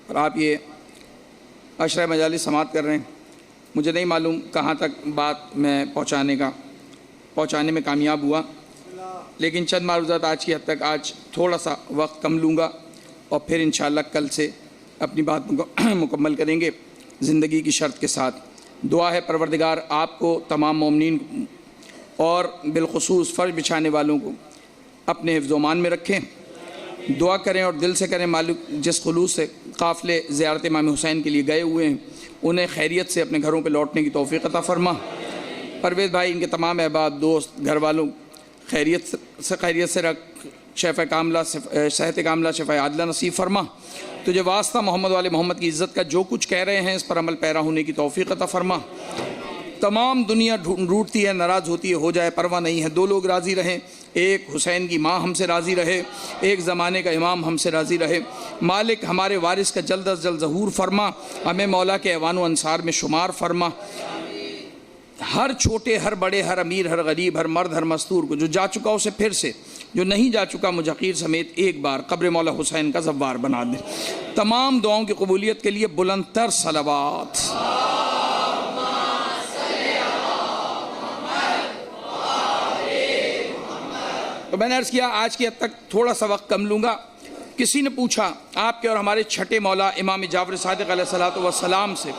اور آپ یہ عشرہ مجالس سماعت کر رہے ہیں. مجھے نہیں معلوم کہاں تک بات میں پہنچانے میں کامیاب ہوا، لیکن چند معروضات آج کی حد تک آج تھوڑا سا وقت کم لوں گا اور پھر انشاءاللہ کل سے اپنی بات مکمل کریں گے زندگی کی شرط کے ساتھ. دعا ہے پروردگار آپ کو، تمام مومنین اور بالخصوص فرض بچھانے والوں کو اپنے حفظ و امان میں رکھیں. دعا کریں اور دل سے کریں مالک جس خلوص سے قافلے زیارت امام حسین کے لیے گئے ہوئے ہیں انہیں خیریت سے اپنے گھروں پہ لوٹنے کی توفیق عطا فرما. پرویز بھائی، ان کے تمام احباب، دوست، گھر والوں خیریت سے رکھ، صحت کاملہ شفا عادلہ نصیب فرما. تجھے واسطہ محمد والے محمد کی عزت کا جو کچھ کہہ رہے ہیں اس پر عمل پیرا ہونے کی توفیق عطا فرما. تمام دنیا روٹتی ہے، ناراض ہوتی ہے، ہو جائے پرواہ نہیں ہے. 2 لوگ راضی رہیں، ایک حسین کی ماں ہم سے راضی رہے، ایک زمانے کا امام ہم سے راضی رہے. مالک ہمارے وارث کا جلد از جلد ظہور فرما، ہمیں مولا کے ایوان و انصار میں شمار فرما. ہر چھوٹے، ہر بڑے، ہر امیر، ہر غریب، ہر مرد، ہر مستور کو جو جا چکا اسے پھر سے، جو نہیں جا چکا مجھ حقیر سمیت ایک بار قبر مولا حسین کا زوار بنا دے. تمام دعاؤں کی قبولیت کے لیے بلند تر صلوات. تو میں نے عرض کیا آج کی حد تک تھوڑا سا وقت کم لوں گا. کسی نے پوچھا آپ کے اور ہمارے چھٹے مولا امام جعفر صادق علیہ الصلوۃ والسلام سے،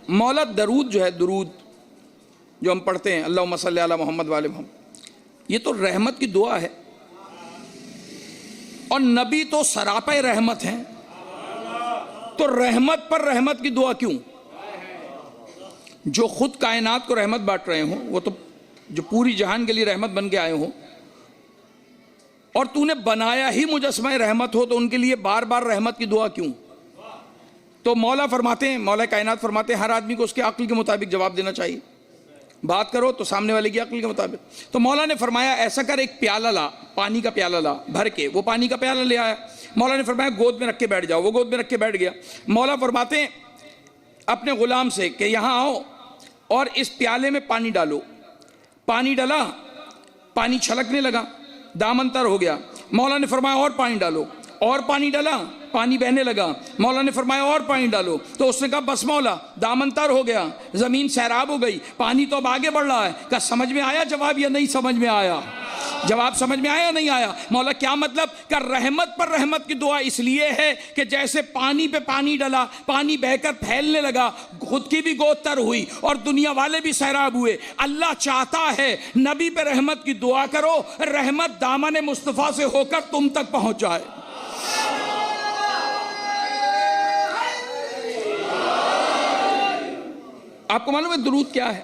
مولا درود جو ہے، درود جو ہم پڑھتے ہیں اللہم صلی علی محمد وآل محمد، یہ تو رحمت کی دعا ہے اور نبی تو سراپے رحمت ہیں، تو رحمت پر رحمت کی دعا کیوں؟ جو خود کائنات کو رحمت بانٹ رہے ہوں، وہ تو جو پوری جہان کے لیے رحمت بن کے آئے ہوں، اور تو نے بنایا ہی مجسمہ رحمت ہو تو ان کے لیے بار بار رحمت کی دعا کیوں؟ تو مولا فرماتے ہیں، مولا کائنات فرماتے ہیں ہر آدمی کو اس کے عقل کے مطابق جواب دینا چاہیے. بات کرو تو سامنے والے کی عقل کے مطابق. تو مولا نے فرمایا ایسا کر، ایک پیالہ لا، پانی کا پیالہ لا بھر کے. وہ پانی کا پیالہ لے آیا. مولا نے فرمایا گود میں رکھ کے بیٹھ جاؤ. وہ گود میں رکھ کے بیٹھ گیا. مولا فرماتے ہیں اپنے غلام سے کہ یہاں آؤ اور اس پیالے میں پانی ڈالو. پانی ڈالا، پانی چھلکنے لگا، دامن تر ہو گیا. مولا نے فرمایا اور پانی ڈالو، اور پانی ڈالا، پانی بہنے لگا. مولا نے فرمایا اور پانی ڈالو. تو اس نے کہا بس مولا، دامن تر ہو گیا، زمین سیراب ہو گئی، پانی تو اب آگے بڑھ رہا ہے. کہا سمجھ میں آیا جواب یا نہیں سمجھ میں آیا؟ جواب سمجھ میں آیا یا نہیں آیا؟ مولا کیا مطلب؟ کہ رحمت پر رحمت کی دعا اس لیے ہے کہ جیسے پانی پہ پانی ڈلا، پانی بہ کر پھیلنے لگا، خود کی بھی گود تر ہوئی اور دنیا والے بھی سیراب ہوئے. اللہ چاہتا ہے نبی پہ رحمت کی دعا کرو، رحمت دامن مصطفیٰ سے ہو کر تم تک پہنچ جائے. آپ کو معلوم ہے درود کیا ہے؟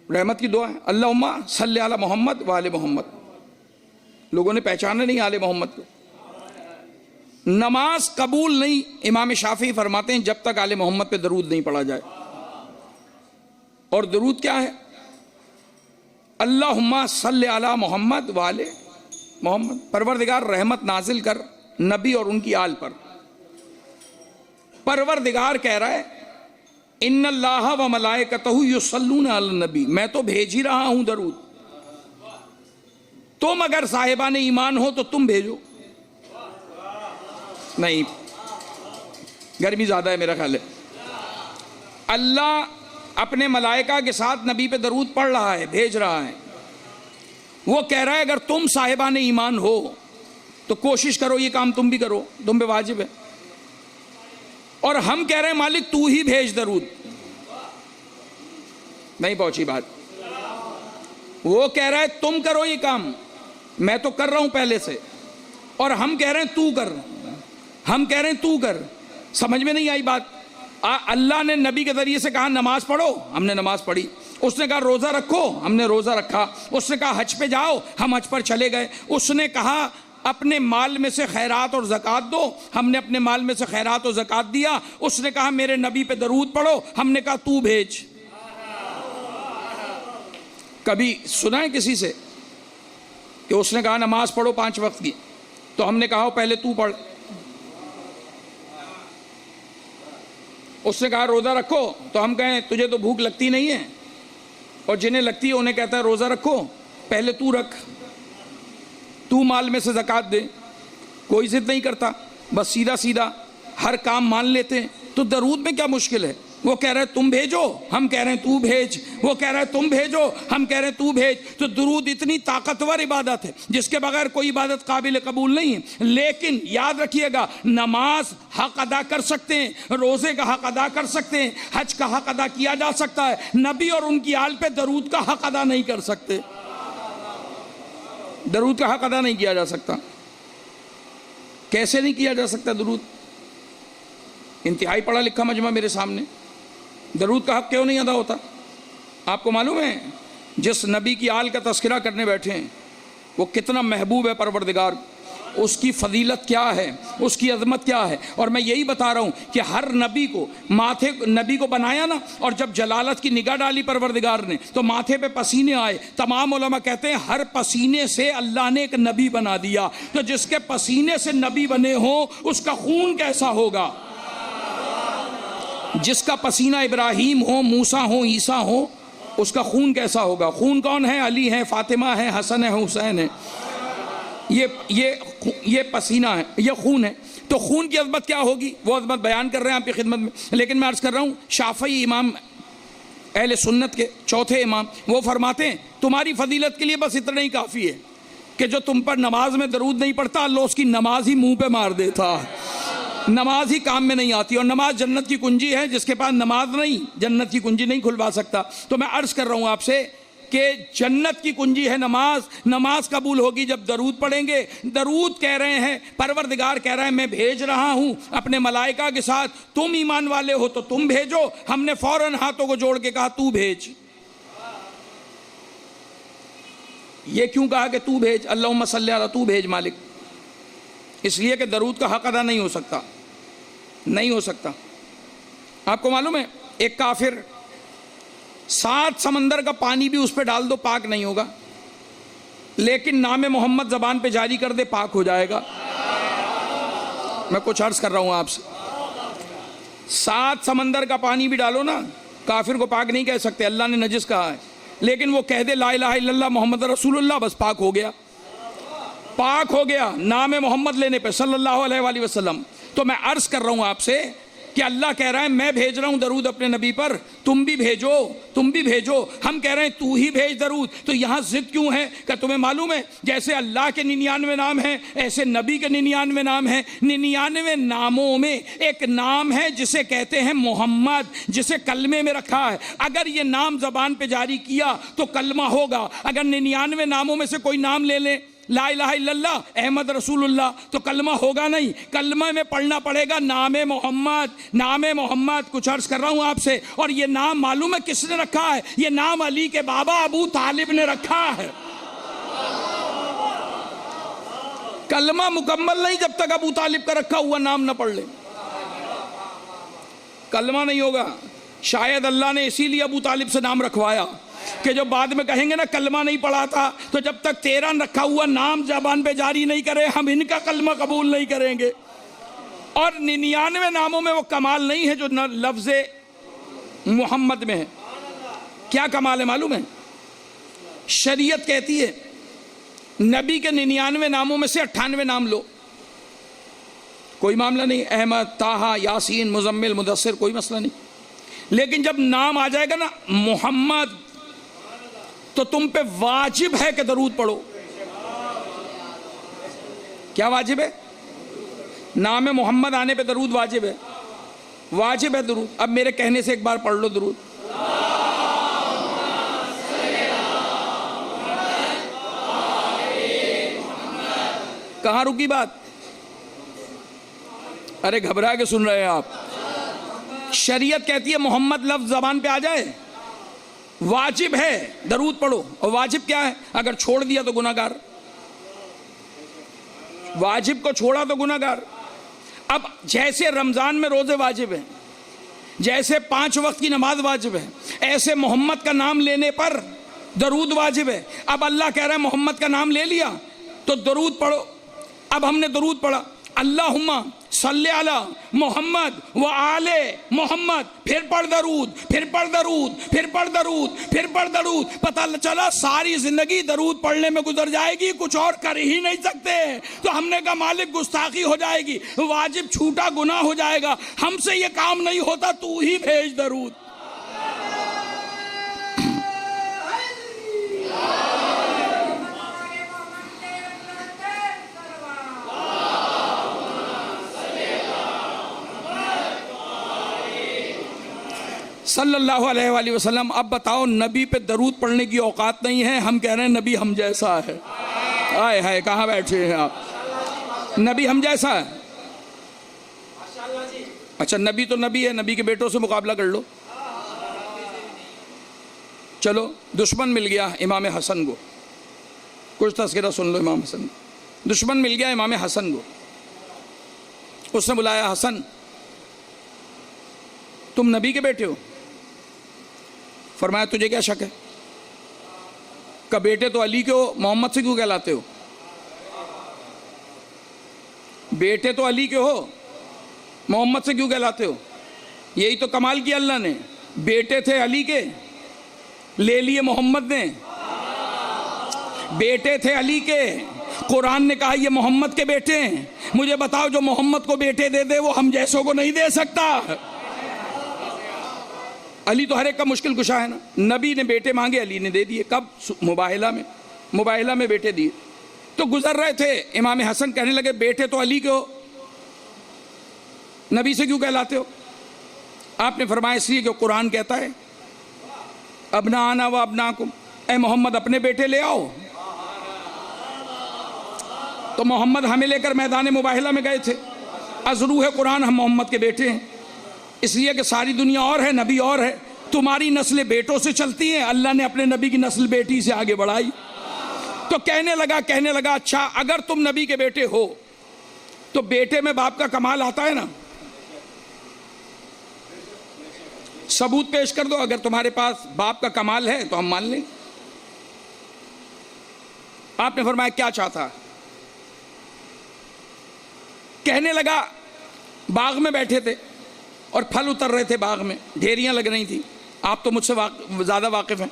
رحمت کی دعا ہے. اللہم صلی علی محمد وآل محمد. لوگوں نے پہچانا نہیں آل محمد کو. نماز قبول نہیں، امام شافعی فرماتے ہیں جب تک آل محمد پہ درود نہیں پڑھا جائے. اور درود کیا ہے؟ اللہم صلی علی محمد وآل محمد. پروردگار رحمت نازل کر نبی اور ان کی آل پر. پروردگار کہہ رہا ہے ان اللہ و ملائکتہ یصلون علی النبی، میں تو بھیج ہی رہا ہوں درود. تم اگر صاحبان ایمان ہو تو تم بھیجو. نہیں، گرمی زیادہ ہے میرا خیال ہے. اللہ اپنے ملائکہ کے ساتھ نبی پہ درود پڑھ رہا ہے، بھیج رہا ہے. وہ کہہ رہا ہے اگر تم صاحبان ایمان ہو تو کوشش کرو یہ کام تم بھی کرو، تم پہ واجب ہے. اور ہم کہہ رہے ہیں مالک تو ہی بھیج درود. نہیں پہنچی بات. وہ کہہ رہا ہے تم کرو یہ کام، میں تو کر رہا ہوں پہلے سے. اور ہم کہہ رہے ہیں تو کر، ہم کہہ رہے ہیں تو کر. سمجھ میں نہیں آئی بات. اللہ نے نبی کے ذریعے سے کہا نماز پڑھو، ہم نے نماز پڑھی. اس نے کہا روزہ رکھو، ہم نے روزہ رکھا. اس نے کہا حج پہ جاؤ، ہم حج پر چلے گئے. اس نے کہا اپنے مال میں سے خیرات اور زکوٰۃ دو، ہم نے اپنے مال میں سے خیرات اور زکوٰۃ دیا. اس نے کہا میرے نبی پہ درود پڑھو، ہم نے کہا تو بھیج. کبھی سنا ہے کسی سے کہ اس نے کہا نماز پڑھو 5 وقت کی تو ہم نے کہا پہلے تو پڑھ؟ اس نے کہا روزہ رکھو تو ہم کہیں تجھے تو بھوک لگتی نہیں ہے، اور جنہیں لگتی ہے انہیں کہتا ہے روزہ رکھو، پہلے تو رکھ. مال میں سے زکوٰۃ دیں، کوئی ضد نہیں کرتا، بس سیدھا سیدھا ہر کام مان لیتے ہیں۔ تو درود میں کیا مشکل ہے؟ وہ کہہ رہے تم بھیجو، ہم کہہ رہے ہیں تو بھیج، وہ کہہ رہے تم بھیجو، ہم کہہ رہے ہیں تو بھیج۔ تو درود اتنی طاقتور عبادت ہے جس کے بغیر کوئی عبادت قابل قبول نہیں ہے۔ لیکن یاد رکھیے گا، نماز حق ادا کر سکتے ہیں، روزے کا حق ادا کر سکتے ہیں، حج کا حق ادا کیا جا سکتا ہے، نبی اور ان کی آل پہ درود کا حق ادا نہیں کر سکتے، درود کا حق ادا نہیں کیا جا سکتا۔ کیسے نہیں کیا جا سکتا درود؟ انتہائی پڑھا لکھا مجمع میرے سامنے، درود کا حق کیوں نہیں ادا ہوتا؟ آپ کو معلوم ہے جس نبی کی آل کا تذکرہ کرنے بیٹھے ہیں وہ کتنا محبوب ہے پروردگار، اس کی فضیلت کیا ہے، اس کی عظمت کیا ہے۔ اور میں یہی بتا رہا ہوں کہ ہر نبی کو نبی کو بنایا نا، اور جب جلالت کی نگاہ ڈالی پروردگار نے تو ماتھے پہ پسینے آئے۔ تمام علماء کہتے ہیں ہر پسینے سے اللہ نے ایک نبی بنا دیا۔ تو جس کے پسینے سے نبی بنے ہوں اس کا خون کیسا ہوگا؟ جس کا پسینہ ابراہیم ہو، موسیٰ ہو، عیسیٰ ہو، اس کا خون کیسا ہوگا؟ خون کون ہے؟ علی ہے، فاطمہ ہے، حسن ہے، حسین ہے۔ یہ پسینہ ہے، یہ خون ہے۔ تو خون کی عظمت کیا ہوگی؟ وہ عظمت بیان کر رہے ہیں آپ کی خدمت میں، لیکن میں عرض کر رہا ہوں شافعی امام اہل سنت کے چوتھے امام، وہ فرماتے ہیں تمہاری فضیلت کے لیے بس اتنا ہی کافی ہے کہ جو تم پر نماز میں درود نہیں پڑھتا، اللہ اس کی نماز ہی منہ پہ مار دیتا، نماز ہی کام میں نہیں آتی۔ اور نماز جنت کی کنجی ہے، جس کے پاس نماز نہیں جنت کی کنجی نہیں کھلوا سکتا۔ تو میں عرض کر رہا ہوں آپ سے کہ جنت کی کنجی ہے نماز، نماز قبول ہوگی جب درود پڑھیں گے۔ درود کہہ رہے ہیں، پروردگار کہہ رہا ہے میں بھیج رہا ہوں اپنے ملائکہ کے ساتھ، تم ایمان والے ہو تو تم بھیجو۔ ہم نے فوراً ہاتھوں کو جوڑ کے کہا تو بھیج۔ یہ کیوں کہا کہ تو بھیج؟ اللہم صلی علی، تو بھیج مالک، اس لیے کہ درود کا حق ادا نہیں ہو سکتا، نہیں ہو سکتا۔ آپ کو معلوم ہے ایک کافر 7 سمندر کا پانی بھی اس پہ ڈال دو پاک نہیں ہوگا، لیکن نام محمد زبان پہ جاری کر دے پاک ہو جائے گا۔ میں کچھ عرض کر رہا ہوں آپ سے، 7 سمندر کا پانی بھی ڈالو نا، کافر کو پاک نہیں کہہ سکتے، اللہ نے نجس کہا ہے، لیکن وہ کہہ دے لا الہ الا اللہ محمد رسول اللہ، بس پاک ہو گیا، پاک ہو گیا نام محمد لینے پہ صلی اللہ علیہ وآلہ وسلم۔ تو میں عرض کر رہا ہوں آپ سے کہ اللہ کہہ رہا ہے میں بھیج رہا ہوں درود اپنے نبی پر، تم بھی بھیجو، تم بھی بھیجو۔ ہم کہہ رہے ہیں تو ہی بھیج درود۔ تو یہاں ضد کیوں ہے کہ تمہیں معلوم ہے جیسے اللہ کے 99 نام ہیں ایسے نبی کے 99 نام ہیں۔ 99 ناموں میں ایک نام ہے جسے کہتے ہیں محمد، جسے کلمے میں رکھا ہے۔ اگر یہ نام زبان پہ جاری کیا تو کلمہ ہوگا۔ اگر 99 ناموں میں سے کوئی نام لے لیں، لا الہ الا اللہ احمد رسول اللہ، تو کلمہ ہوگا نہیں، کلمہ میں پڑھنا پڑے گا نام محمد، نام محمد۔ کچھ عرض کر رہا ہوں آپ سے، اور یہ نام معلوم ہے کس نے رکھا ہے؟ یہ نام علی کے بابا ابو طالب نے رکھا ہے۔ کلمہ مکمل نہیں جب تک ابو طالب کا رکھا ہوا نام نہ پڑھ لے، کلمہ نہیں ہوگا۔ شاید اللہ نے اسی لیے ابو طالب سے نام رکھوایا کہ جو بعد میں کہیں گے نا کلمہ نہیں پڑھا تھا، تو جب تک تیرا رکھا ہوا نام زبان پہ جاری نہیں کرے ہم ان کا کلمہ قبول نہیں کریں گے۔ اور 99 ناموں میں وہ کمال نہیں ہے جو لفظ محمد میں ہے۔ کیا کمال ہے معلوم ہے؟ شریعت کہتی ہے نبی کے 99 ناموں میں سے 98 نام لو، کوئی معاملہ نہیں، احمد، طٰہٰ، یاسین، مزمل، مدثر، کوئی مسئلہ نہیں۔ لیکن جب نام آ جائے گا نا محمد تو تم پہ واجب ہے کہ درود پڑھو۔ کیا واجب ہے؟ نام محمد آنے پہ درود واجب ہے، واجب ہے درود۔ اب میرے کہنے سے ایک بار پڑھ لو درود۔ کہاں رکی بات؟ ارے گھبرا کے سن رہے ہیں آپ؟ شریعت کہتی ہے محمد لفظ زبان پہ آ جائے واجب ہے درود پڑھو۔ اور واجب کیا ہے؟ اگر چھوڑ دیا تو گناہ گار، واجب کو چھوڑا تو گناہ گار۔ اب جیسے رمضان میں روزے واجب ہیں، جیسے 5 وقت کی نماز واجب ہے، ایسے محمد کا نام لینے پر درود واجب ہے۔ اب اللہ کہہ رہا ہے محمد کا نام لے لیا تو درود پڑھو۔ اب ہم نے درود پڑھا، اللہم صلی علی محمد و آل محمد، پھر پڑھ درود، پھر پڑھ درود، پھر پڑھ درود، پھر پڑھ درود. پتہ چلا ساری زندگی درود پڑھنے میں گزر جائے گی، کچھ اور کر ہی نہیں سکتے. تو ہم نے کہا مالک گستاخی ہو جائے گی، واجب چھوٹا گناہ ہو جائے گا، ہم سے یہ کام نہیں ہوتا، تو ہی بھیج درود. صلی اللہ علیہ وآلہ وسلم. اب بتاؤ نبی پہ درود پڑھنے کی اوقات نہیں ہے، ہم کہہ رہے ہیں نبی ہم جیسا ہے. آئے ہائے کہاں بیٹھے ہیں آپ؟ نبی ہم جیسا ہے. اچھا نبی تو نبی ہے، نبی کے بیٹوں سے مقابلہ کر لو. چلو دشمن مل گیا امام حسن کو، کچھ تذکرہ سن لو امام حسن. دشمن مل گیا امام حسن کو، اس نے بلایا حسن تم نبی کے بیٹے ہو؟ فرمایا تجھے کیا شک ہے؟ کہ بیٹے تو علی کے ہو، محمد سے کیوں کہلاتے ہو؟ بیٹے تو علی کے ہو، محمد سے کیوں کہلاتے ہو؟ یہی تو کمال کیا اللہ نے، بیٹے تھے علی کے، لے لیے محمد نے. بیٹے تھے علی کے، قرآن نے کہا یہ محمد کے بیٹے ہیں. مجھے بتاؤ جو محمد کو بیٹے دے دے وہ ہم جیسوں کو نہیں دے سکتا. علی تو ہر ایک کا مشکل کشا ہے نا. نبی نے بیٹے مانگے، علی نے دے دیے. کب؟ مباہلہ میں بیٹے دیے. تو گزر رہے تھے، امام حسن کہنے لگے بیٹے تو علی کے ہو، نبی سے کیوں کہلاتے ہو؟ آپ نے فرمایا اس لیے کہ قرآن کہتا ہے ابناءنا و ابناکم، اے محمد اپنے بیٹے لے آؤ. تو محمد ہمیں لے کر میدان مباہلہ میں گئے تھے. از روح قرآن ہم محمد کے بیٹے ہیں، اس لیے کہ ساری دنیا اور ہے، نبی اور ہے. تمہاری نسلیں بیٹوں سے چلتی ہیں، اللہ نے اپنے نبی کی نسل بیٹی سے آگے بڑھائی. تو کہنے لگا اچھا اگر تم نبی کے بیٹے ہو تو بیٹے میں باپ کا کمال آتا ہے نا، ثبوت پیش کر دو. اگر تمہارے پاس باپ کا کمال ہے تو ہم مان لیں. آپ نے فرمایا کیا چاہتا؟ کہنے لگا باغ میں بیٹھے تھے اور پھل اتر رہے تھے، باغ میں ڈھیریاں لگ رہی تھیں. آپ تو مجھ سے زیادہ واقف ہیں.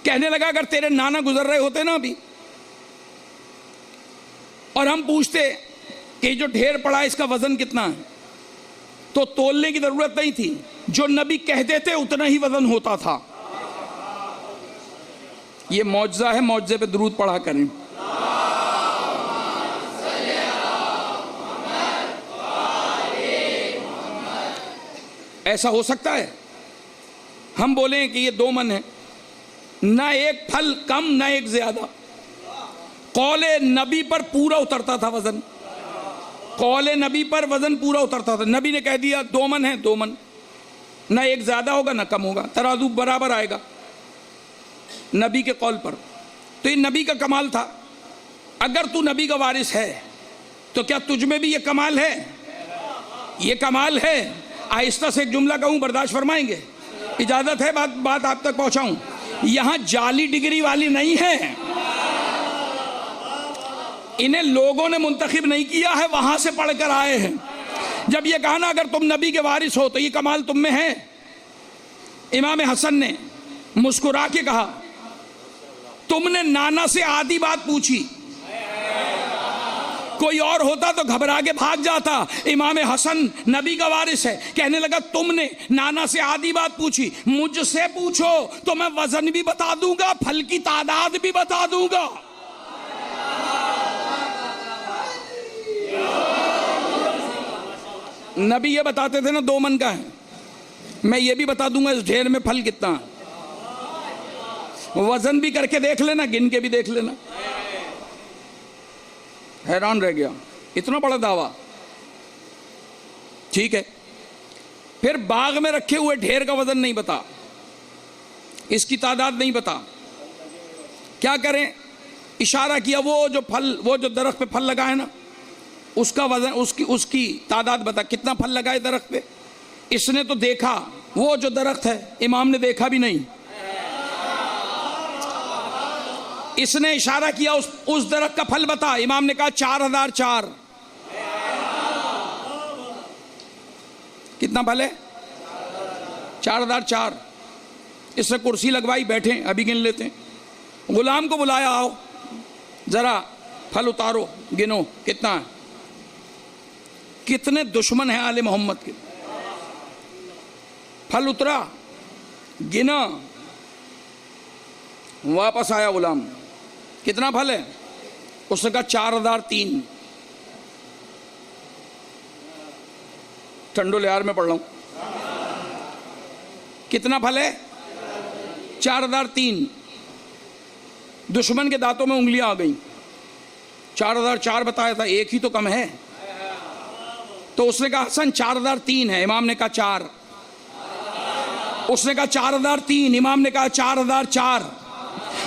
کہنے لگا اگر تیرے نانا گزر رہے ہوتے نا ابھی اور ہم پوچھتے کہ جو ڈھیر پڑا ہے اس کا وزن کتنا ہے، تو تولنے کی ضرورت نہیں تھی، جو نبی کہہ دیتے اتنا ہی وزن ہوتا تھا. یہ معجزہ ہے، معجزے پہ درود پڑھا کریں. ایسا ہو سکتا ہے ہم بولیں کہ یہ 2 من ہے، نہ ایک پھل کم نہ ایک زیادہ. قول نبی پر پورا اترتا تھا وزن، قول نبی پر وزن پورا اترتا تھا. نبی نے کہہ دیا 2 من ہے، 2 من، نہ ایک زیادہ ہوگا نہ کم ہوگا، ترازو برابر آئے گا نبی کے قول پر. تو یہ نبی کا کمال تھا. اگر تو نبی کا وارث ہے تو کیا تجھ میں بھی یہ کمال ہے؟ یہ کمال ہے. آہستہ سے ایک جملہ کہوں، برداشت فرمائیں گے؟ اجازت ہے بات آپ تک پہنچاؤں؟ یہاں جعلی ڈگری والی نہیں ہے، انہیں لوگوں نے منتخب نہیں کیا ہے، وہاں سے پڑھ کر آئے ہیں. جب یہ کہا نا اگر تم نبی کے وارث ہو تو یہ کمال تم میں ہے. امام حسن نے مسکرا کے کہا تم نے نانا سے آدھی بات پوچھی، کوئی اور ہوتا تو گھبرا کے بھاگ جاتا. امام حسن نبی کا وارث ہے، کہنے لگا تم نے نانا سے آدھی بات پوچھی، مجھ سے پوچھو تو میں وزن بھی بتا دوں گا، پھل کی تعداد بھی بتا دوں گا. نبی یہ بتاتے تھے نا 2 من کا ہے، میں یہ بھی بتا دوں گا اس ڈھیر میں پھل کتنا ہے. وزن بھی کر کے دیکھ لینا، گن کے بھی دیکھ لینا. حیران رہ گیا، اتنا بڑا دعویٰ. ٹھیک ہے، پھر باغ میں رکھے ہوئے ڈھیر کا وزن نہیں بتا، اس کی تعداد نہیں بتا. کیا کریں؟ اشارہ کیا وہ جو درخت پہ پھل لگا ہے نا اس کا وزن، اس کی تعداد بتا، کتنا پھل لگا ہے درخت پہ. اس نے تو دیکھا وہ جو درخت ہے، امام نے دیکھا بھی نہیں. اس نے اشارہ کیا اس درخت کا پھل بتا، امام نے کہا 4004. کتنا پھل ہے؟ 4004. اس سے کرسی لگوائی، بیٹھیں ابھی گن لیتے ہیں. غلام کو بلایا، آؤ ذرا پھل اتارو، گنو کتنا ہے. کتنے دشمن ہیں آل محمد کے. پھل اترا، گنا، واپس آیا غلام، کتنا پھل ہے؟ اس نے کہا 4003. ٹھنڈو لیار میں پڑھ رہا ہوں. کتنا پھل ہے؟ 4003. دشمن کے دانتوں میں انگلیاں آ گئیں. 4004 بتایا تھا، ایک ہی تو کم ہے. تو اس نے کہا حسن 4003 ہے. امام نے کہا 4. اس نے کہا 4003. امام نے کہا 4004.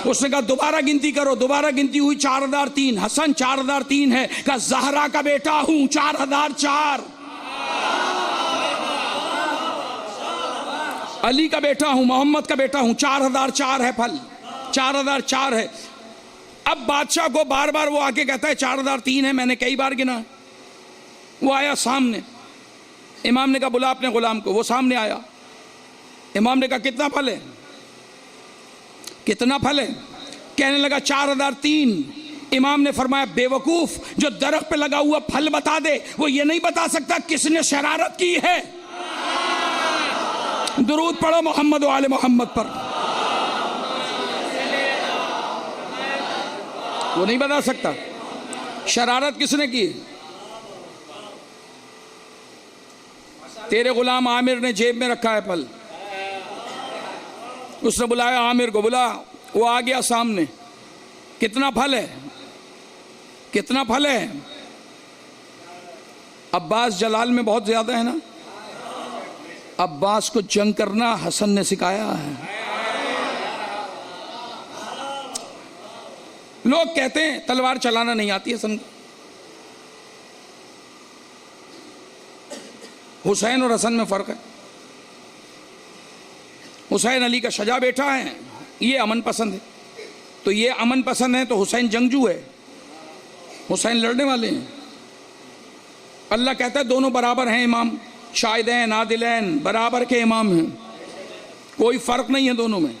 اس نے کہا دوبارہ گنتی کرو. دوبارہ گنتی ہوئی 4003. حسن 4003 ہے. کہا زہرا کا بیٹا ہوں 4004. علی کا بیٹا ہوں، محمد کا بیٹا ہوں. 4004 ہے پھل، 4004 ہے. اب بادشاہ کو بار بار وہ آ کے کہتا ہے 4003 ہے، میں نے کئی بار گنا. وہ آیا سامنے. امام نے کہا بلا اپنے غلام کو. وہ سامنے آیا. امام نے کہا کتنا پھل ہے؟ کتنا پھل ہے؟ کہنے لگا 4003. امام نے فرمایا بے وقوف، جو درخت پہ لگا ہوا پھل بتا دے وہ یہ نہیں بتا سکتا کس نے شرارت کی ہے. درود پڑھو محمد و آل محمد پر. وہ نہیں بتا سکتا شرارت کس نے کی. تیرے غلام عامر نے جیب میں رکھا ہے پھل. اس نے بلایا عامر کو، بلا. وہ آ گیا سامنے. کتنا پھل ہے؟ کتنا پھل ہے؟ عباس جلال میں بہت زیادہ ہے نا. عباس کو جنگ کرنا حسن نے سکھایا ہے. لوگ کہتے ہیں تلوار چلانا نہیں آتی حسن کو. حسین اور حسن میں فرق ہے. حسین علی کا شجاع بیٹا ہے، یہ امن پسند ہے. تو یہ امن پسند ہے تو حسین جنگجو ہے. حسین لڑنے والے ہیں. اللہ کہتا ہے دونوں برابر ہیں امام. شاہدین عادلین برابر کے امام ہیں، کوئی فرق نہیں ہے دونوں میں.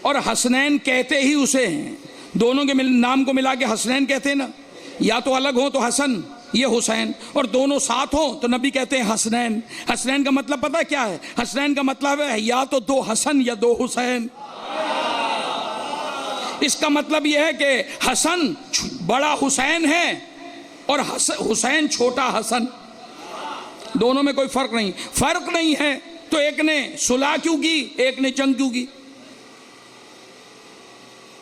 اور حسنین کہتے ہی اسے ہیں. دونوں کے نام کو ملا کے حسنین کہتے ہیں نا. یا تو الگ ہو تو حسن، یہ حسین، اور دونوں ساتھ ہوں تو نبی کہتے ہیں حسنین. حسنین کا مطلب پتہ کیا ہے؟ حسنین کا مطلب ہے یا تو دو حسن یا دو حسین. اس کا مطلب یہ ہے کہ حسن بڑا حسین ہے اور حسین چھوٹا حسن. دونوں میں کوئی فرق نہیں. فرق نہیں ہے تو ایک نے صلح کیوں کی، ایک نے جنگ کیوں کی؟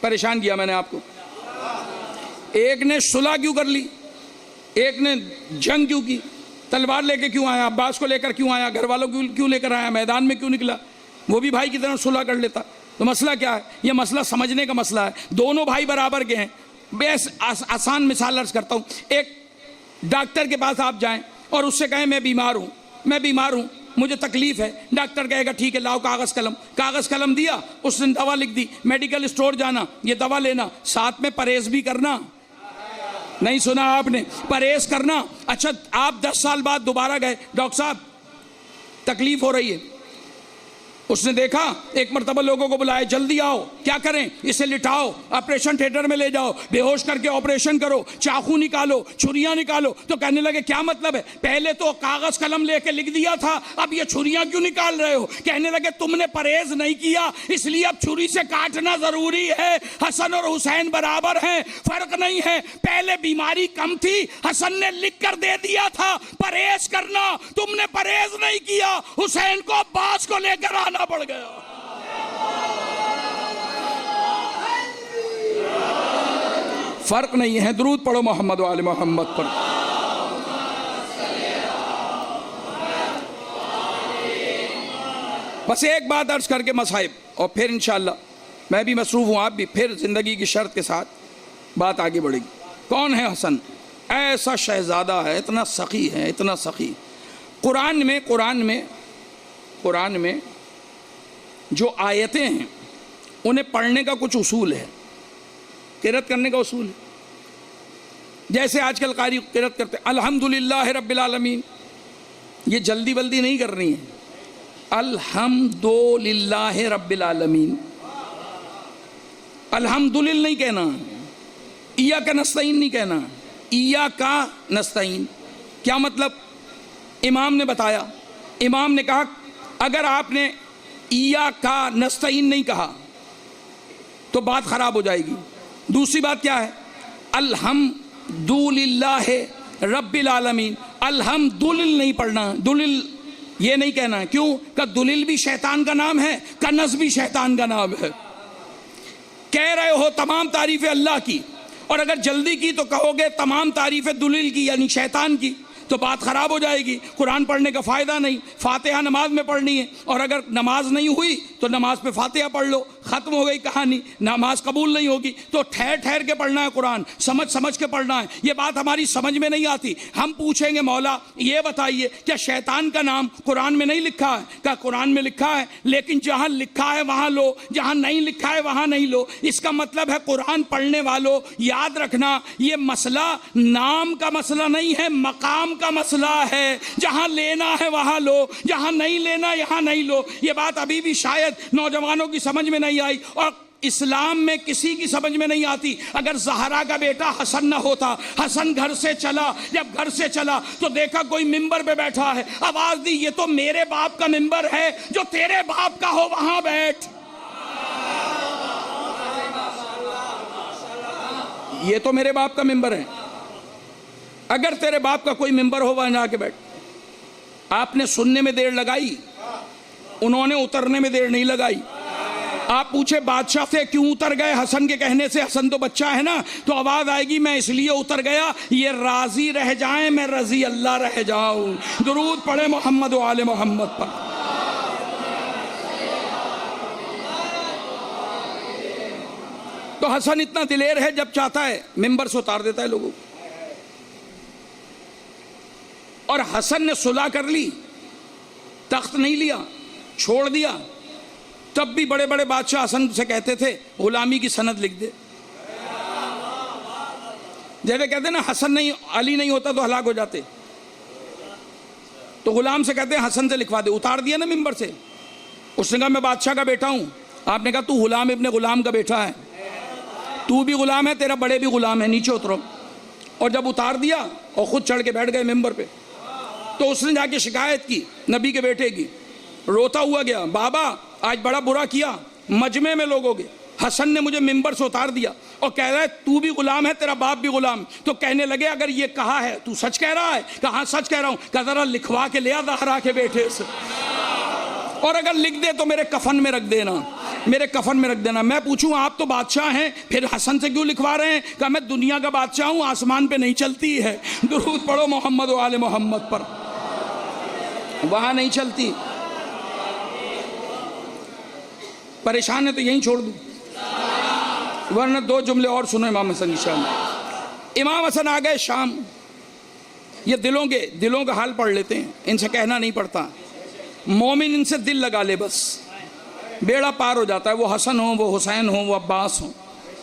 پریشان کیا میں نے آپ کو. ایک نے صلح کیوں کر لی، ایک نے جنگ کیوں کی؟ تلوار لے کے کیوں آیا؟ عباس کو لے کر کیوں آیا؟ گھر والوں کو کیوں لے کر آیا؟ میدان میں کیوں نکلا؟ وہ بھی بھائی کی طرح صلح کر لیتا. تو مسئلہ کیا ہے؟ یہ مسئلہ سمجھنے کا مسئلہ ہے. دونوں بھائی برابر کے ہیں. بیس آسان مثال عرض کرتا ہوں. ایک ڈاکٹر کے پاس آپ جائیں اور اس سے کہیں میں بیمار ہوں مجھے تکلیف ہے. ڈاکٹر کہے گا ٹھیک ہے لاؤ کاغذ قلم. کاغذ قلم دیا، اس نے دوا لکھ دی. میڈیکل اسٹور جانا، یہ دوا لینا، ساتھ میں پرہیز بھی کرنا. نہیں سنا آپ نے؟ پرہیز کرنا. اچھا آپ 10 سال بعد دوبارہ گئے، ڈاکٹر صاحب تکلیف ہو رہی ہے. اس نے دیکھا، ایک مرتبہ لوگوں کو بلائے، جلدی آؤ، کیا کریں؟ اسے لٹاؤ، آپریشن تھیٹر میں لے جاؤ، بے ہوش کر کے آپریشن کرو، چاقو نکالو، چھریاں نکالو. تو کہنے لگے کیا مطلب ہے؟ پہلے تو کاغذ قلم لے کے لکھ دیا تھا، اب یہ چھریاں کیوں نکال رہے ہو؟ کہنے لگے تم نے پرہیز نہیں کیا اس لیے اب چھری سے کاٹنا ضروری ہے. حسن اور حسین برابر ہیں، فرق نہیں ہے. پہلے بیماری کم تھی، حسن نے لکھ کر دے دیا تھا پرہیز کرنا، تم نے پرہیز نہیں کیا، حسین کو عباس کو لے کر آنا پڑ گیا. فرق نہیں ہے. درود پڑھو محمد و آل محمد پر. بس ایک بات عرض کر کے مصائب، اور پھر انشاءاللہ میں بھی مصروف ہوں، آپ بھی، پھر زندگی کی شرط کے ساتھ بات آگے بڑھے گی. کون ہے حسن؟ ایسا شہزادہ ہے، اتنا سخی ہے، اتنا سخی. قرآن میں جو آیتیں ہیں انہیں پڑھنے کا کچھ اصول ہے، قرأت کرنے کا اصول ہے. جیسے آج کل قاری قرأت کرتے ہیں الحمدللہ رب العالمین، یہ جلدی بلدی نہیں کرنی ہے. الحمدللہ رب العالمین. الحمدللہ نہیں کہنا, ایاک نستعین نہیں کہنا, ایاک نستعین. کیا مطلب؟ امام نے بتایا. امام نے کہا اگر آپ نے ایاک نستعین نہیں کہا تو بات خراب ہو جائے گی. دوسری بات کیا ہے؟ الحمدللہ رب العالمین. الحمدللہ نہیں پڑھنا, دلل یہ نہیں کہنا. کیوں؟ کہ دلل بھی شیطان کا نام ہے, کنز بھی شیطان کا نام ہے. کہہ رہے ہو تمام تعریفیں اللہ کی, اور اگر جلدی کی تو کہو گے تمام تعریفیں دلل کی یعنی شیطان کی, تو بات خراب ہو جائے گی. قرآن پڑھنے کا فائدہ نہیں. فاتحہ نماز میں پڑھنی ہے, اور اگر نماز نہیں ہوئی تو نماز پہ فاتحہ پڑھ لو, ختم ہو گئی کہانی. نماز قبول نہیں ہوگی تو ٹھہر ٹھہر کے پڑھنا ہے قرآن, سمجھ سمجھ کے پڑھنا ہے. یہ بات ہماری سمجھ میں نہیں آتی. ہم پوچھیں گے مولا یہ بتائیے کیا شیطان کا نام قرآن میں نہیں لکھا ہے؟ کیا قرآن میں لکھا ہے, لیکن جہاں لکھا ہے وہاں لو, جہاں نہیں لکھا ہے وہاں نہیں لو. اس کا مطلب ہے قرآن پڑھنے والوں یاد رکھنا یہ مسئلہ نام کا مسئلہ نہیں ہے, مقام کا مسئلہ ہے. جہاں لینا ہے وہاں لو, جہاں نہیں لینا یہاں نہیں لو. یہ بات ابھی بھی شاید نوجوانوں کی سمجھ میں نہیں آئی, اور اسلام میں کسی کی سمجھ میں نہیں آتی. اگر زہرا کا بیٹا حسن نہ ہوتا, حسن گھر سے چلا, جب گھر سے چلا تو دیکھا کوئی ممبر پہ بیٹھا ہے, آواز دی یہ تو میرے باپ کا ممبر ہے, جو تیرے باپ کا ہو وہاں بیٹھ. یہ تو میرے باپ کا ممبر ہے, اگر تیرے باپ کا کوئی ممبر ہو وہاں جا کے بیٹھ. آپ نے سننے میں دیر لگائی, انہوں نے اترنے میں دیر نہیں لگائی. آپ پوچھے بادشاہ سے کیوں اتر گئے؟ حسن کے کہنے سے. حسن تو بچہ ہے نا, تو آواز آئے گی میں اس لیے اتر گیا یہ راضی رہ جائیں میں رضی اللہ رہ جاؤں. درود پڑھے محمد و آل محمد پر. تو حسن اتنا دلیر ہے, جب چاہتا ہے ممبر سے اتار دیتا ہے لوگوں کو. اور حسن نے صلح کر لی, تخت نہیں لیا, چھوڑ دیا. تب بھی بڑے بڑے بادشاہ حسن سے کہتے تھے غلامی کی سند لکھ دے. جیسے کہتے ہیں نا حسن نہیں علی نہیں ہوتا تو ہلاک ہو جاتے, تو غلام سے کہتے ہیں حسن سے لکھوا دے. اتار دیا نا ممبر سے. اس نے کہا میں بادشاہ کا بیٹا ہوں. آپ نے کہا تو غلام ابن غلام کا بیٹا ہے, تو بھی غلام ہے, تیرا بڑے بھی غلام ہے, نیچے اترو. اور جب اتار دیا اور خود چڑھ کے بیٹھ گئے ممبر پہ, تو اس نے جا کے شکایت کی نبی کے بیٹے کی. روتا ہوا گیا, بابا آج بڑا برا کیا, مجمع میں لوگوں کے حسن نے مجھے ممبر سے اتار دیا اور کہہ رہا ہے تو بھی غلام ہے, تیرا باپ بھی غلام. تو کہنے لگے اگر یہ کہا ہے تو سچ کہہ رہا ہے؟ کہا سچ کہہ رہا ہوں. کہا ذرا لکھوا کے لیا زہرا کے بیٹے سے, اور اگر لکھ دے تو میرے کفن میں رکھ دینا, میرے کفن میں رکھ دینا. میں پوچھوں آپ تو بادشاہ ہیں, پھر حسن سے کیوں لکھوا رہے ہیں؟ کہا میں دنیا کا بادشاہ ہوں, آسمان پہ نہیں چلتی ہے. درود پڑھو محمد و آل محمد پر, وہاں نہیں چلتی. پریشان ہے تو یہیں چھوڑ دوں, ورنہ دو جملے اور سنو امام حسن کی شان. امام حسن آ گئے شام. یہ دلوں کا حال پڑھ لیتے ہیں, ان سے کہنا نہیں پڑتا. مومن ان سے دل لگا لے بس بیڑا پار ہو جاتا ہے. وہ حسن ہوں, وہ حسین ہوں, وہ عباس ہوں,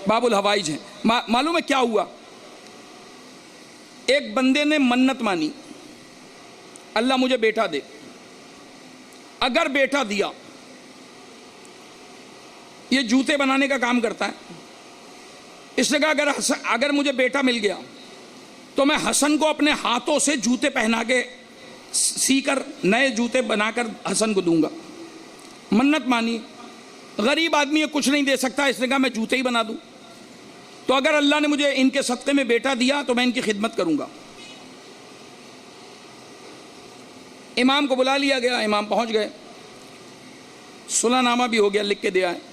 باب الحوائج ہیں. معلوم ہے کیا ہوا؟ ایک بندے نے منت مانی, اللہ مجھے بیٹا دے. اگر بیٹا دیا, یہ جوتے بنانے کا کام کرتا ہے. اس نے کہا اگر مجھے بیٹا مل گیا تو میں حسن کو اپنے ہاتھوں سے جوتے پہنا کے سی کر نئے جوتے بنا کر حسن کو دوں گا. منت مانی, غریب آدمی ہے کچھ نہیں دے سکتا. اس نے کہا میں جوتے ہی بنا دوں. تو اگر اللہ نے مجھے ان کے صدقے میں بیٹا دیا تو میں ان کی خدمت کروں گا. امام کو بلا لیا گیا, امام پہنچ گئے, صلح نامہ بھی ہو گیا, لکھ کے دیا ہے.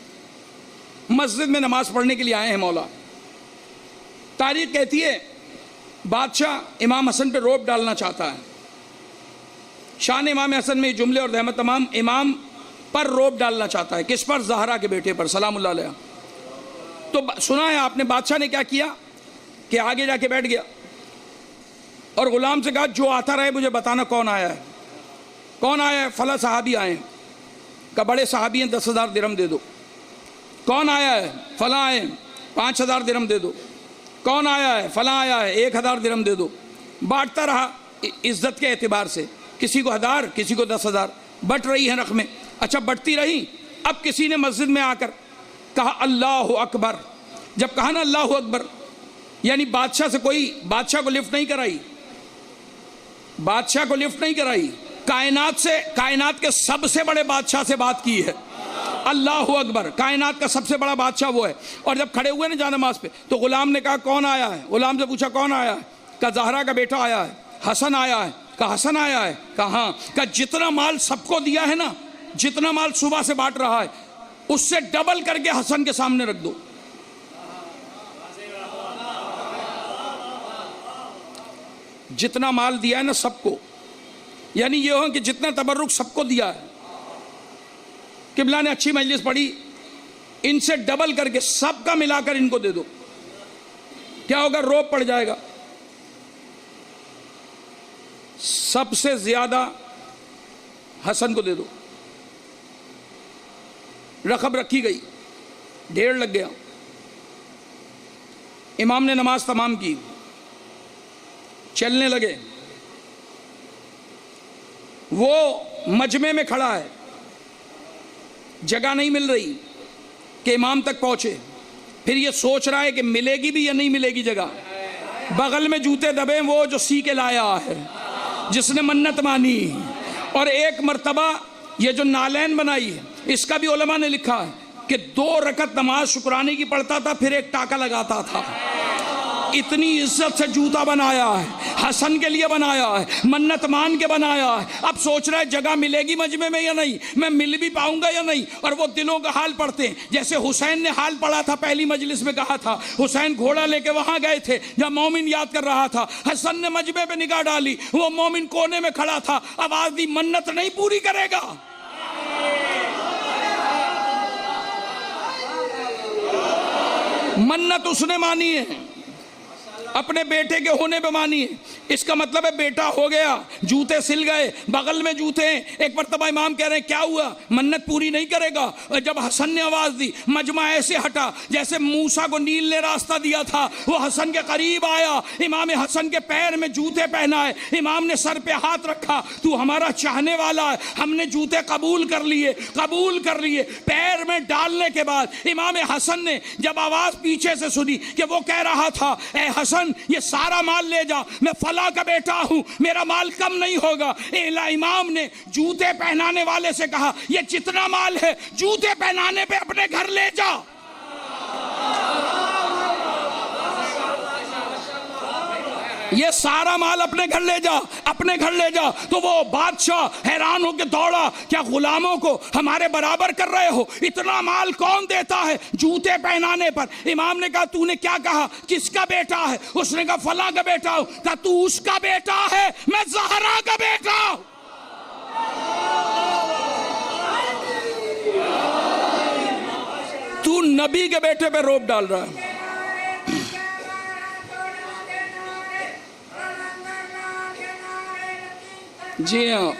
مسجد میں نماز پڑھنے کے لیے آئے ہیں مولا. تاریخ کہتی ہے بادشاہ امام حسن پہ روب ڈالنا چاہتا ہے. شان امام حسن میں یہ جملے اور رحمت تمام امام پر روب ڈالنا چاہتا ہے. کس پر؟ زہرا کے بیٹے پر سلام اللہ علیہ. تو سنا ہے آپ نے بادشاہ نے کیا کیا کہ آگے جا کے بیٹھ گیا اور غلام سے کہا جو آتا رہے مجھے بتانا کون آیا ہے. کون آیا ہے؟ فلاں صحابی آئے ہیں. کہ بڑے صحابی ہیں, 10,000 درہم دے دو. کون آیا ہے؟ فلاں آئے ہیں, 5,000 درہم دے دو. کون آیا ہے؟ فلاں آیا ہے, 1,000 درہم دے دو. بانٹتا رہا عزت کے اعتبار سے. کسی کو 1000 کسی کو 10,000 بٹ رہی ہیں رقمیں. اچھا بٹتی رہی. اب کسی نے مسجد میں آ کر کہا اللہ اکبر. جب کہا نا اللہ اکبر یعنی بادشاہ سے کوئی بادشاہ کو لفٹ نہیں کرائی, بادشاہ کو لفٹ نہیں کرائی, کائنات سے, کائنات کے سب سے بڑے بادشاہ سے بات کی ہے. اللہ اکبر, کائنات کا سب سے بڑا بادشاہ وہ ہے. اور جب کھڑے ہوئے نا جانماز پہ تو غلام نے کہا کون آیا ہے؟ غلام سے پوچھا کون آیا ہے؟ کہا زہرا کا بیٹا آیا ہے. حسن آیا ہے. کہا حسن آیا ہے. کہا ہاں. کہا جتنا مال سب کو دیا ہے نا, جتنا مال صبح سے بانٹ رہا ہے اس سے ڈبل کر کے حسن کے سامنے رکھ دو. جتنا مال دیا ہے نا سب کو, یعنی یہ ہو کہ جتنا تبرک سب کو دیا ہے. قبلہ نے اچھی مجلس پڑھی, ان سے ڈبل کر کے سب کا ملا کر ان کو دے دو. کیا ہوگا؟ روب پڑ جائے گا. سب سے زیادہ حسن کو دے دو. رقم رکھی گئی, 1.5 لگ گیا. امام نے نماز تمام کی, چلنے لگے. وہ مجمع میں کھڑا ہے, جگہ نہیں مل رہی کہ امام تک پہنچے. پھر یہ سوچ رہا ہے کہ ملے گی بھی یا نہیں ملے گی جگہ. بغل میں جوتے دبے وہ جو سی کے لایا ہے, جس نے منت مانی. اور ایک مرتبہ یہ جو نالین بنائی ہے اس کا بھی علماء نے لکھا ہے کہ 2 رکعت نماز شکرانے کی پڑھتا تھا, پھر ایک ٹاکا لگاتا تھا. اتنی عزت سے جوتا بنایا ہے, حسن کے لیے بنایا ہے, منت مان کے بنایا ہے. اب سوچ رہا ہے جگہ ملے گی مجمع میں یا نہیں, میں مل بھی پاؤں گا یا نہیں. اور وہ دلوں کا حال پڑھتے ہیں, جیسے حسین نے حال پڑھا تھا پہلی مجلس میں. کہا تھا حسین گھوڑا لے کے وہاں گئے تھے جب مومن یاد کر رہا تھا. حسن نے مجمع پہ نگاہ ڈالی, وہ مومن کونے میں کھڑا تھا. آواز دی منت نہیں پوری کرے گا. منت اس نے مانی ہے, اپنے بیٹے کے ہونے پہ مانی ہے. اس کا مطلب ہے بیٹا ہو گیا, جوتے سل گئے, بغل میں جوتے ہیں. ایک مرتبہ امام کہہ رہے ہیں کیا ہوا؟ منت پوری نہیں کرے گا. اور جب حسن نے آواز دی مجمع ایسے ہٹا جیسے موسیٰ کو نیل نے راستہ دیا تھا. وہ حسن کے قریب آیا, امام حسن کے پیر میں جوتے پہنائے. امام نے سر پہ ہاتھ رکھا, تو ہمارا چاہنے والا ہے, ہم نے جوتے قبول کر لیے, قبول کر لیے. پیر میں ڈالنے کے بعد امام حسن نے جب آواز پیچھے سے سنی کہ وہ کہہ رہا تھا اے حسن یہ سارا مال لے جا, میں فلاں کا بیٹا ہوں, میرا مال کم نہیں ہوگا. امام نے جوتے پہنانے والے سے کہا یہ جتنا مال ہے جوتے پہنانے پہ اپنے گھر لے جا. یہ سارا مال اپنے گھر لے جا, اپنے گھر لے جا. تو وہ بادشاہ حیران ہو کے دوڑا, کیا غلاموں کو ہمارے برابر کر رہے ہو؟ اتنا مال کون دیتا ہے جوتے پہنانے پر؟ امام نے کہا تو نے کیا کہا, کس کا بیٹا ہے؟ اس نے کہا فلاں کا بیٹا ہوں. کہا تو اس کا بیٹا ہے, میں زہرا کا بیٹا ہوں. تو نبی کے بیٹے پہ روب ڈال رہا ہے. جی ہاں,